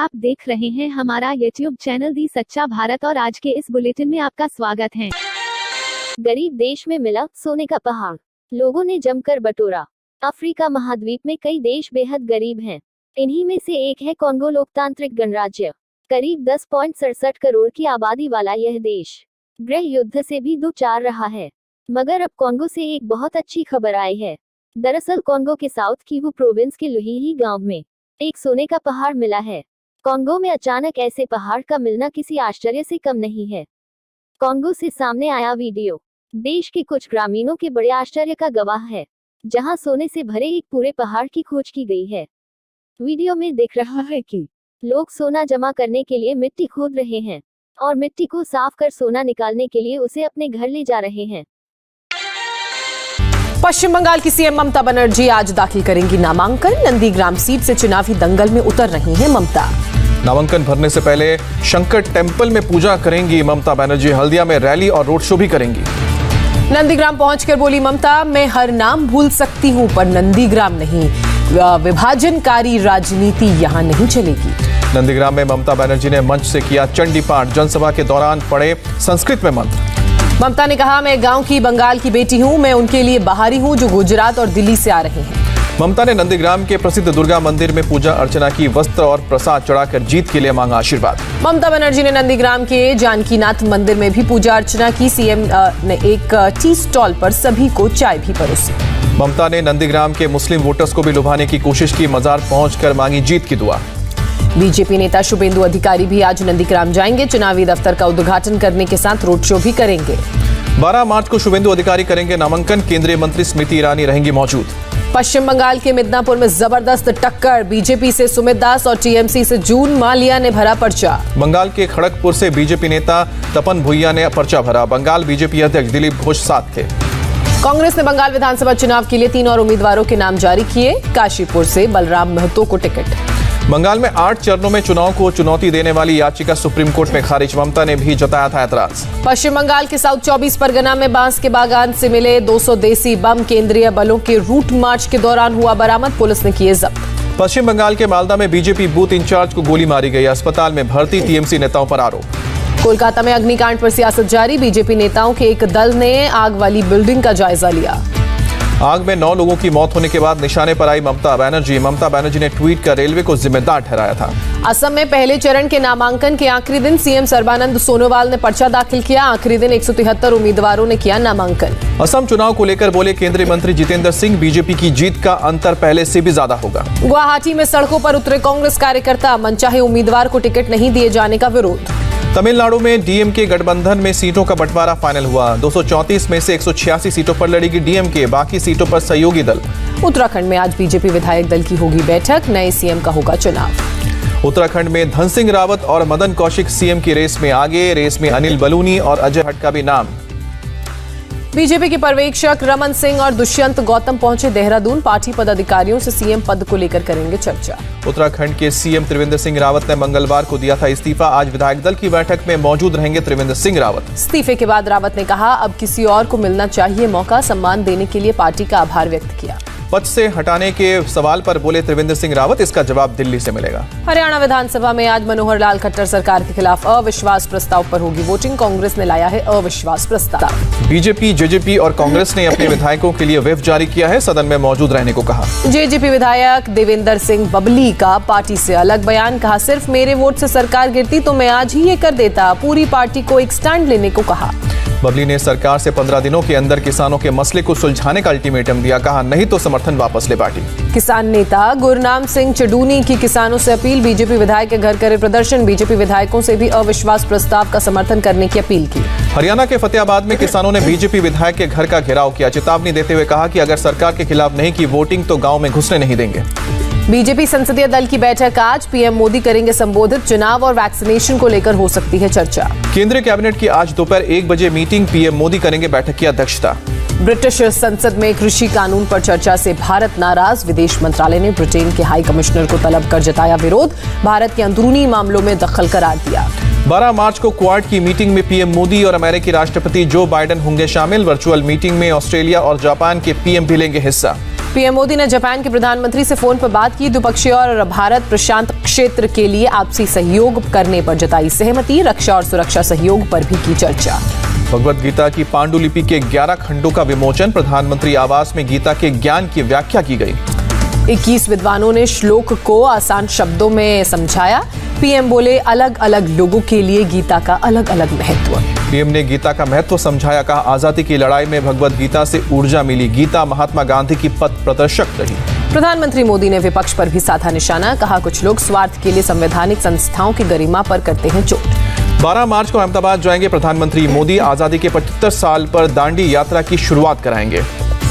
आप देख रहे हैं हमारा YouTube चैनल दी सच्चा भारत और आज के इस बुलेटिन में आपका स्वागत है। गरीब देश में मिला सोने का पहाड़, लोगों ने जमकर बटोरा। अफ्रीका महाद्वीप में कई देश बेहद गरीब हैं। इन्हीं में से एक है कॉन्गो लोकतांत्रिक गणराज्य। करीब 10.67 करोड़ की आबादी वाला यह देश गृह युद्ध से भी दो चार रहा है, मगर अब कॉन्गो से एक बहुत अच्छी खबर आई है। दरअसल कॉन्गो के साउथ किवू प्रोविंस के लुहीही गांव में एक सोने का पहाड़ मिला है। कॉन्गो में अचानक ऐसे पहाड़ का मिलना किसी आश्चर्य से कम नहीं है। कॉन्गो से सामने आया वीडियो देश के कुछ ग्रामीणों के बड़े आश्चर्य का गवाह है, जहां सोने से भरे एक पूरे पहाड़ की खोज की गई है। वीडियो में दिख रहा है कि लोग सोना जमा करने के लिए मिट्टी खोद रहे हैं और मिट्टी को साफ कर सोना निकालने के लिए उसे अपने घर ले जा रहे हैं। पश्चिम बंगाल की सीएम ममता बनर्जी आज दाखिल करेंगी नामांकन। नंदीग्राम सीट से चुनावी दंगल में उतर रही हैं ममता। नामांकन भरने से पहले शंकर टेंपल में पूजा करेंगी ममता बनर्जी। हल्दिया में रैली और रोड शो भी करेंगी। नंदीग्राम पहुंचकर बोली ममता, मैं हर नाम भूल सकती हूं पर नंदीग्राम नहीं। विभाजनकारी राजनीति यहां नहीं चलेगी। नंदीग्राम में ममता बनर्जी ने मंच से किया चंडी पाठ। जनसभा के दौरान पढ़े संस्कृत में मंत्र। ममता ने कहा, मैं गांव की बंगाल की बेटी हूं, मैं उनके लिए बाहरी हूं जो गुजरात और दिल्ली से आ रहे हैं। ममता ने नंदीग्राम के प्रसिद्ध दुर्गा मंदिर में पूजा अर्चना की। वस्त्र और प्रसाद चढ़ाकर जीत के लिए मांगा आशीर्वाद। ममता बनर्जी ने नंदीग्राम के जानकीनाथ मंदिर में भी पूजा अर्चना की। सीएम ने एक टी स्टॉल पर सभी को चाय भी परोसी। ममता ने नंदीग्राम के मुस्लिम वोटर्स को भी लुभाने की कोशिश की। मजार पहुंचकर मांगी जीत की दुआ। बीजेपी नेता शुभेंदु अधिकारी भी आज नंदीग्राम जाएंगे। चुनावी दफ्तर का उद्घाटन करने के साथ रोड शो भी करेंगे। 12 मार्च को शुभेंदु अधिकारी करेंगे नामांकन। केंद्रीय मंत्री स्मृति ईरानी रहेंगी मौजूद। पश्चिम बंगाल के मिदनापुर में जबरदस्त टक्कर। बीजेपी से सुमित दास और टीएमसी से जून मालिया ने भरा पर्चा। बंगाल के खड़गपुर से बीजेपी नेता तपन भुइया ने पर्चा भरा। बंगाल बीजेपी अध्यक्ष दिलीप घोष साथ थे। कांग्रेस ने बंगाल विधानसभा चुनाव के लिए 3 और उम्मीदवारों के नाम जारी किए। काशीपुर से बलराम महतो को टिकट। बंगाल में 8 चरणों में चुनाव को चुनौती देने वाली याचिका सुप्रीम कोर्ट में खारिज। ममता ने भी जताया था ऐतराज। पश्चिम बंगाल के साउथ 24 परगना में बांस के बागान से मिले 200 देसी बम केंद्रीय बलों के रूट मार्च के दौरान हुआ बरामद। पुलिस ने किए जब्त। पश्चिम बंगाल के मालदा में बीजेपी बूथ इंचार्ज को गोली मारी गई। अस्पताल में भर्ती टीएमसी नेताओं पर आरोप। कोलकाता में अग्निकांड पर सियासत जारी। बीजेपी नेताओं के एक दल ने आग वाली बिल्डिंग का जायजा लिया। आग में 9 लोगों की मौत होने के बाद निशाने पर आई ममता बनर्जी। ममता बनर्जी ने ट्वीट कर रेलवे को जिम्मेदार ठहराया था। असम में पहले चरण के नामांकन के आखिरी दिन सीएम सर्बानंद सोनोवाल ने पर्चा दाखिल किया। आखिरी दिन 173 उम्मीदवारों ने किया नामांकन। असम चुनाव को लेकर बोले केंद्रीय मंत्री जितेंद्र सिंह, बीजेपी की जीत का अंतर पहले से भी ज्यादा होगा। गुवाहाटी में सड़कों पर उतरे कांग्रेस कार्यकर्ता। मनचाहे उम्मीदवार को टिकट नहीं दिए जाने का विरोध। तमिलनाडु में डीएमके गठबंधन में सीटों का बंटवारा फाइनल हुआ। 234 में से 186 सीटों पर लड़ेगी डीएमके, बाकी सीटों पर सहयोगी दल। उत्तराखंड में आज बीजेपी विधायक दल की होगी बैठक। नए सीएम का होगा चुनाव। उत्तराखंड में धन सिंह रावत और मदन कौशिक सीएम की रेस में आगे। रेस में अनिल बलूनी और अजय भट्ट का भी नाम। बीजेपी के पर्यवेक्षक रमन सिंह और दुष्यंत गौतम पहुंचे देहरादून। पार्टी पदाधिकारियों से सीएम पद को लेकर करेंगे चर्चा। उत्तराखंड के सीएम त्रिवेंद्र सिंह रावत ने मंगलवार को दिया था इस्तीफा। आज विधायक दल की बैठक में मौजूद रहेंगे त्रिवेंद्र सिंह रावत। इस्तीफे के बाद रावत ने कहा, अब किसी और को मिलना चाहिए मौका। सम्मान देने के लिए पार्टी का आभार व्यक्त किया। पद से हटाने के सवाल पर बोले त्रिवेंद्र सिंह रावत, इसका जवाब दिल्ली से मिलेगा। हरियाणा विधानसभा में आज मनोहर लाल खट्टर सरकार के खिलाफ अविश्वास प्रस्ताव पर होगी वोटिंग। कांग्रेस ने लाया है अविश्वास प्रस्ताव। बीजेपी, जेजेपी और कांग्रेस ने अपने विधायकों के लिए व्हिप जारी किया है। सदन में मौजूद रहने को कहा। जेजेपी विधायक देवेंद्र सिंह बबली का पार्टी से अलग बयान। कहा, सिर्फ मेरे वोट से सरकार गिरती तो मैं आज ही ये कर देता। पूरी पार्टी को एक स्टैंड लेने को कहा। बबली ने सरकार से 15 दिनों के अंदर किसानों के मसले को सुलझाने का अल्टीमेटम दिया। कहा, नहीं तो समर्थन वापस ले पार्टी। किसान नेता गुरनाम सिंह चडूनी की किसानों से अपील। बीजेपी विधायक के घर करे प्रदर्शन। बीजेपी विधायकों से भी अविश्वास प्रस्ताव का समर्थन करने की अपील की। हरियाणा के फतेहाबाद में किसानों ने बीजेपी विधायक के घर का घेराव किया। चेतावनी देते हुए कहा कि अगर सरकार के खिलाफ नहीं की वोटिंग तो गांव में घुसने नहीं देंगे। बीजेपी संसदीय दल की बैठक आज। पीएम मोदी करेंगे संबोधित। चुनाव और वैक्सीनेशन को लेकर हो सकती है चर्चा। केंद्रीय कैबिनेट की आज दोपहर 1 बजे मीटिंग। पीएम मोदी करेंगे बैठक की अध्यक्षता। ब्रिटिश संसद में कृषि कानून पर चर्चा से भारत नाराज। विदेश मंत्रालय ने ब्रिटेन के हाई कमिश्नर को तलब कर जताया विरोध। भारत के अंदरूनी मामलों में दखल करार दिया। 12 मार्च को क्वाड की मीटिंग में पीएम मोदी और अमेरिकी राष्ट्रपति जो बाइडेन होंगे शामिल। वर्चुअल मीटिंग में ऑस्ट्रेलिया और जापान के पीएम भी लेंगे हिस्सा। पीएम मोदी ने जापान के प्रधानमंत्री से फोन पर बात की। द्विपक्षीय और भारत प्रशांत क्षेत्र के लिए आपसी सहयोग करने पर जताई सहमति। रक्षा और सुरक्षा सहयोग पर भी की चर्चा। भगवद गीता की पांडुलिपि के 11 खंडों का विमोचन। प्रधानमंत्री आवास में गीता के ज्ञान की व्याख्या की गई। 21 विद्वानों ने श्लोक को आसान शब्दों में समझाया। पीएम बोले, अलग अलग लोगों के लिए गीता का अलग अलग महत्व। पीएम ने गीता का महत्व समझाया। कहा, आजादी की लड़ाई में भगवद गीता से ऊर्जा मिली। गीता महात्मा गांधी की पथ प्रदर्शक रही। प्रधानमंत्री मोदी ने विपक्ष पर भी साधा निशाना। कहा, कुछ लोग स्वार्थ के लिए संवैधानिक संस्थाओं की गरिमा पर करते हैं चोट। 12 मार्च को अहमदाबाद जाएंगे प्रधानमंत्री मोदी। आजादी के 75 साल पर दांडी यात्रा की शुरुआत कराएंगे।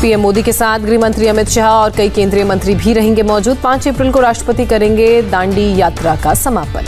पीएम मोदी के साथ गृह मंत्री अमित शाह और कई केंद्रीय मंत्री भी रहेंगे मौजूद। 5 अप्रैल को राष्ट्रपति करेंगे दांडी यात्रा का समापन।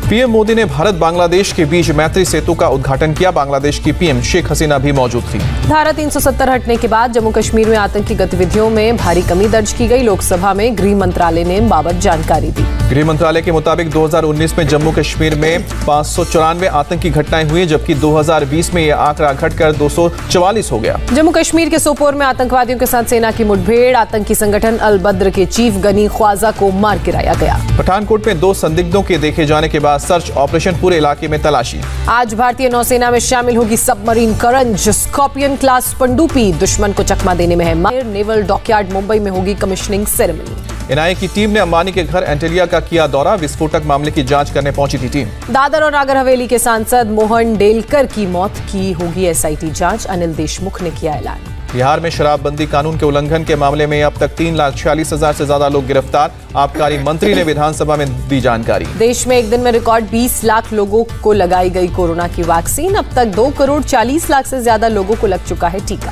पीएम मोदी ने भारत बांग्लादेश के बीच मैत्री सेतु का उद्घाटन किया। बांग्लादेश की पीएम शेख हसीना भी मौजूद थी। धारा 370 हटने के बाद जम्मू कश्मीर में आतंकी गतिविधियों में भारी कमी दर्ज की गई। लोकसभा में गृह मंत्रालय ने बाबत जानकारी दी। गृह मंत्रालय के मुताबिक 2019 में जम्मू कश्मीर में 594 आतंकी घटनाएं हुई, जबकि 2020 में यह आंकड़ा घटकर 244 हो गया। जम्मू कश्मीर के सोपोर में आतंकवादियों के साथ सेना की मुठभेड़। आतंकी संगठन अल बद्र के चीफ गनी ख्वाजा को मार गिराया गया। पठानकोट में 2 संदिग्धों के देखे जाने के बाद सर्च ऑपरेशन, पूरे इलाके में तलाशी। आज भारतीय नौसेना में शामिल होगी सबमरीन करंज। स्कॉर्पियन क्लास पनडुब्बी दुश्मन को चकमा देने में है माहिर। नेवल डॉकयार्ड मुंबई में होगी कमिश्निंग सेरेमनी। एनआईए की टीम ने अंबानी के घर एंटेलिया का किया दौरा। विस्फोटक मामले की जांच करने पहुंची थी टीम। दादर और नागर हवेली के सांसद मोहन डेलकर की मौत की होगी एसआईटी जांच। अनिल देशमुख ने किया ऐलान। बिहार में शराबबंदी कानून के उल्लंघन के मामले में अब तक 3,46,000 से ज्यादा लोग गिरफ्तार। आबकारी मंत्री ने विधानसभा में दी जानकारी। देश में एक दिन में रिकॉर्ड 20 लाख लोगों को लगाई गई कोरोना की वैक्सीन। अब तक 2 करोड़ 40 लाख से ज्यादा लोगों को लग चुका है टीका।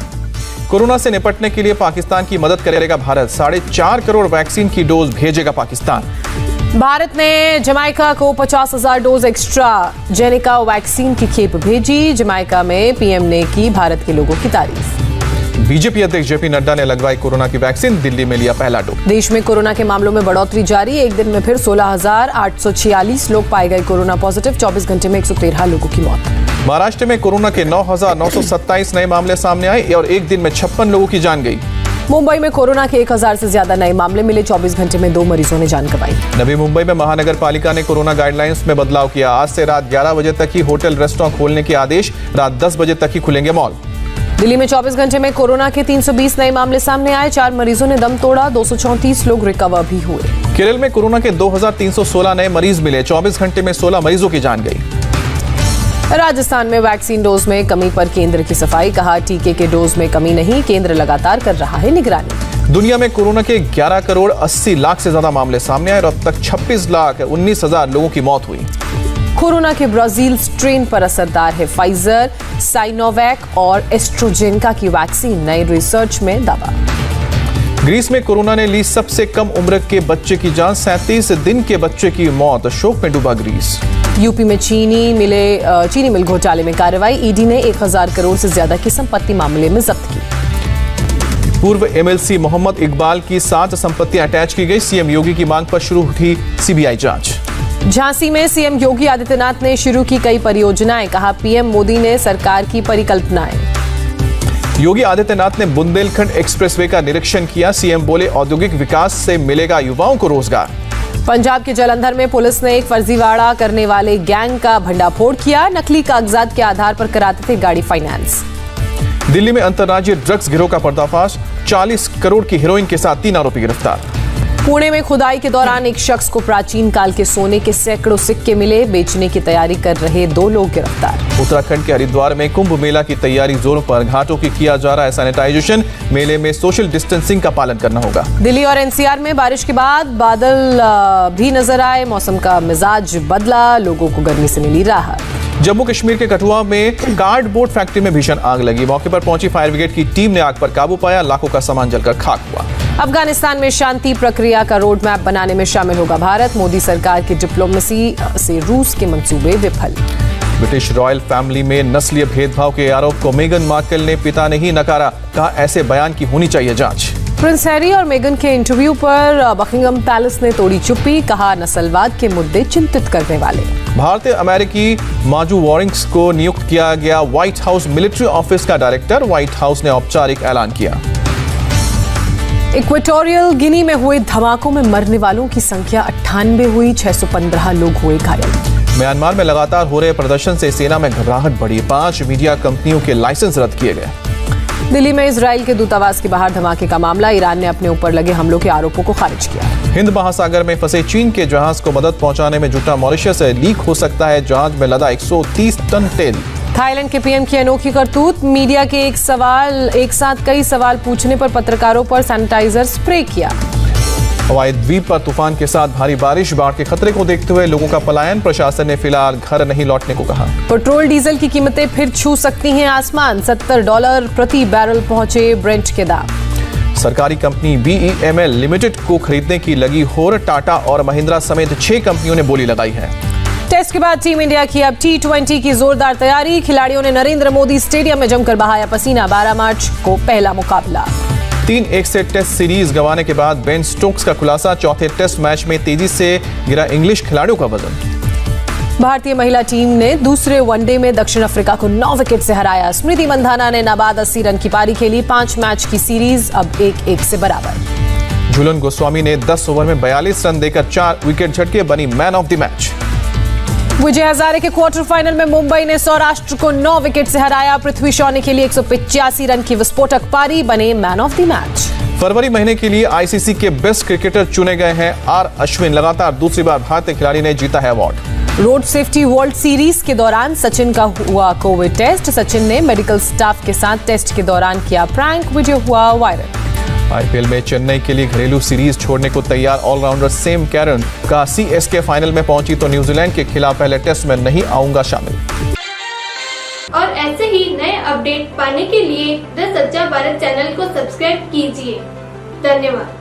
कोरोना से निपटने के लिए पाकिस्तान की मदद करेगा भारत। 4.5 करोड़ वैक्सीन की डोज भेजेगा पाकिस्तान। भारत ने जमाइका को 50,000 डोज एक्स्ट्रा जेनिका वैक्सीन की खेप भेजी। जमाइका में पीएम ने की भारत के लोगों की तारीफ। बीजेपी अध्यक्ष जेपी नड्डा ने लगवाई कोरोना की वैक्सीन। दिल्ली में लिया पहला डोज। देश में कोरोना के मामलों में बढ़ोतरी जारी। एक दिन में फिर 16,846 लोग पाए गए कोरोना पॉजिटिव। 24 घंटे में 113 लोगों की मौत। महाराष्ट्र में कोरोना के 9,927 नए मामले सामने आए और एक दिन में 56 लोगों की जान गई। मुंबई में कोरोना के 1,000 से ज्यादा नए मामले मिले। 24 घंटे में 2 मरीजों ने जान गंवाई। नवी मुंबई में महानगर पालिका ने कोरोना गाइडलाइंस में बदलाव किया। आज से रात 11 बजे तक ही होटल रेस्टोरेंट खोलने के आदेश। रात 10 बजे तक ही खुलेंगे मॉल। दिल्ली में 24 घंटे में कोरोना के 320 नए मामले सामने आए। 4 मरीजों ने दम तोड़ा। 234 लोग रिकवर भी हुए। केरल में कोरोना के 2,316 नए मरीज मिले। 24 घंटे में 16 मरीजों की जान गई। राजस्थान में वैक्सीन डोज में कमी पर केंद्र की सफाई। कहा, टीके के डोज में कमी नहीं, केंद्र लगातार कर रहा है निगरानी। दुनिया में कोरोना के 11 करोड़ 80 लाख से ज्यादा मामले सामने आए और अब तक 26,19,000 लोगों की मौत हुई। कोरोना के ब्राजील स्ट्रेन पर असरदार है फाइजर, साइनोवैक और एस्ट्राजेनेका की वैक्सीन। नए रिसर्च में दावा। ग्रीस में कोरोना ने ली सबसे कम उम्र के बच्चे की जान। 37 दिन के बच्चे की मौत। शोक में डूबा ग्रीस। यूपी में चीनी मिल घोटाले में कार्रवाई। ईडी ने 1,000 करोड़ से ज्यादा की संपत्ति मामले में जब्त की। पूर्व एमएलसी मोहम्मद इकबाल की 7 संपत्तियां अटैच की गई। सीएम योगी की मांग पर शुरू हुई सीबीआई जांच। झांसी में सीएम योगी आदित्यनाथ ने शुरू की कई परियोजनाएं। कहा, पीएम मोदी ने सरकार की परिकल्पनाएं। योगी आदित्यनाथ ने बुंदेलखंड एक्सप्रेसवे का निरीक्षण किया। सीएम बोले, औद्योगिक विकास से मिलेगा युवाओं को रोजगार। पंजाब के जालंधर में पुलिस ने एक फर्जीवाड़ा करने वाले गैंग का भंडाफोड़ किया। नकली कागजात के आधार पर कराते थे गाड़ी फाइनेंस। दिल्ली में अंतर्राज्यीय ड्रग्स गिरोह का पर्दाफाश। 40 करोड़ की हेरोइन के साथ 3 आरोपी गिरफ्तार। पुणे में खुदाई के दौरान एक शख्स को प्राचीन काल के सोने के सैकड़ों सिक्के मिले। बेचने की तैयारी कर रहे 2 लोग गिरफ्तार। उत्तराखंड के हरिद्वार में कुंभ मेला की तैयारी जोरों पर। घाटों की किया जा रहा है सैनिटाइजेशन। मेले में सोशल डिस्टेंसिंग का पालन करना होगा। दिल्ली और एनसीआर में बारिश के बाद बादल भी नजर आए। मौसम का मिजाज बदला। लोगों को गर्मी से मिली राहत। जम्मू कश्मीर के कठुआ में कार्डबोर्ड फैक्ट्री में भीषण आग लगी। मौके पर पहुंची फायर ब्रिगेड की टीम ने आग पर काबू पाया। लाखों का सामान जलकर खाक हुआ। अफगानिस्तान में शांति प्रक्रिया का रोड मैप बनाने में शामिल होगा भारत। मोदी सरकार की डिप्लोमेसी से रूस के मंसूबे विफल। ब्रिटिश रॉयल फैमिली में नस्लीय भेदभाव के आरोप को मेगन मार्कल ने पिता ने ही नकारा। कहा, ऐसे बयान की होनी चाहिए जांच। प्रिंस हैरी और मेगन के इंटरव्यू पर बकिंगम पैलेस ने तोड़ी चुप्पी। कहा, नस्लवाद के मुद्दे चिंतित करने वाले। भारतीय अमेरिकी माजू वॉरिंग्स को नियुक्त किया गया व्हाइट हाउस मिलिट्री ऑफिस का डायरेक्टर। व्हाइट हाउस ने औपचारिक ऐलान किया। इक्वेटोरियल गिनी में हुए धमाकों में मरने वालों की संख्या 98 हुई, 615 लोग हुए घायल। म्यांमार में लगातार हो रहे प्रदर्शन से सेना में घबराहट बढ़ी, 5 मीडिया कंपनियों के लाइसेंस रद्द किए गए। दिल्ली में इजराइल के दूतावास के बाहर धमाके का मामला, ईरान ने अपने ऊपर लगे हमलों के आरोपों को खारिज किया। हिंद महासागर में फंसे चीन के जहाज को मदद पहुंचाने में जुटा मॉरिशस से लीक हो सकता है जहाज में लदा 130 टन तेल। थाईलैंड के पीएम की अनोखी करतूत, मीडिया के एक साथ कई सवाल पूछने पर पत्रकारों पर सैनिटाइजर स्प्रे किया। हवाई द्वीप पर तूफान के साथ भारी बारिश, बाढ़ के खतरे को देखते हुए लोगों का पलायन, प्रशासन ने फिलहाल घर नहीं लौटने को कहा। पेट्रोल डीजल की कीमतें फिर छू सकती हैं आसमान, $70 प्रति बैरल पहुंचे ब्रेंट के दाम। सरकारी कंपनी BEML लिमिटेड को खरीदने की लगी होड़, टाटा और महिंद्रा समेत 6 कंपनियों ने बोली लगाई है। टेस्ट के बाद टीम इंडिया की अब T20 की जोरदार तैयारी, खिलाड़ियों ने नरेंद्र मोदी स्टेडियम में जमकर बहाया पसीना, 12 मार्च को पहला मुकाबला। 3-1 से टेस्ट सीरीज गंवाने के बाद बेन स्टोक्स का खुलासा, चौथे टेस्ट मैच में तेजी से गिरा इंग्लिश खिलाड़ियों का वजन। भारतीय महिला टीम ने दूसरे वनडे में दक्षिण अफ्रीका को 9 विकेट से हराया, स्मृति मंधाना ने नाबाद 80 रन की पारी खेली, 5 मैच की सीरीज अब 1-1 से बराबर। झूलन गोस्वामी ने 10 ओवर में 42 रन देकर 4 विकेट झटके, बनी man of the match. Vijay Hazare के क्वार्टर फाइनल में मुंबई ने सौराष्ट्र को 9 विकेट से हराया, पृथ्वी शॉ ने खेली 185 रन की विस्फोटक पारी, बने मैन ऑफ द मैच। फरवरी महीने के लिए ICC के बेस्ट क्रिकेटर चुने गए हैं R अश्विन, लगातार दूसरी बार भारतीय खिलाड़ी ने जीता है award. Road safety world series के दौरान सचिन का हुआ कोविड टेस्ट, सचिन ने मेडिकल स्टाफ के साथ टेस्ट के दौरान किया प्रैंक, वीडियो हुआ वायरल। IPL में चेन्नई के लिए घरेलू सीरीज छोड़ने को तैयार ऑलराउंडर सेम कैरन का CSK फाइनल में पहुंची तो न्यूजीलैंड के खिलाफ पहले टेस्ट में नहीं आऊंगा शामिल। और ऐसे ही नए अपडेट पाने के लिए द सच्चा भारत चैनल को सब्सक्राइब कीजिए। धन्यवाद।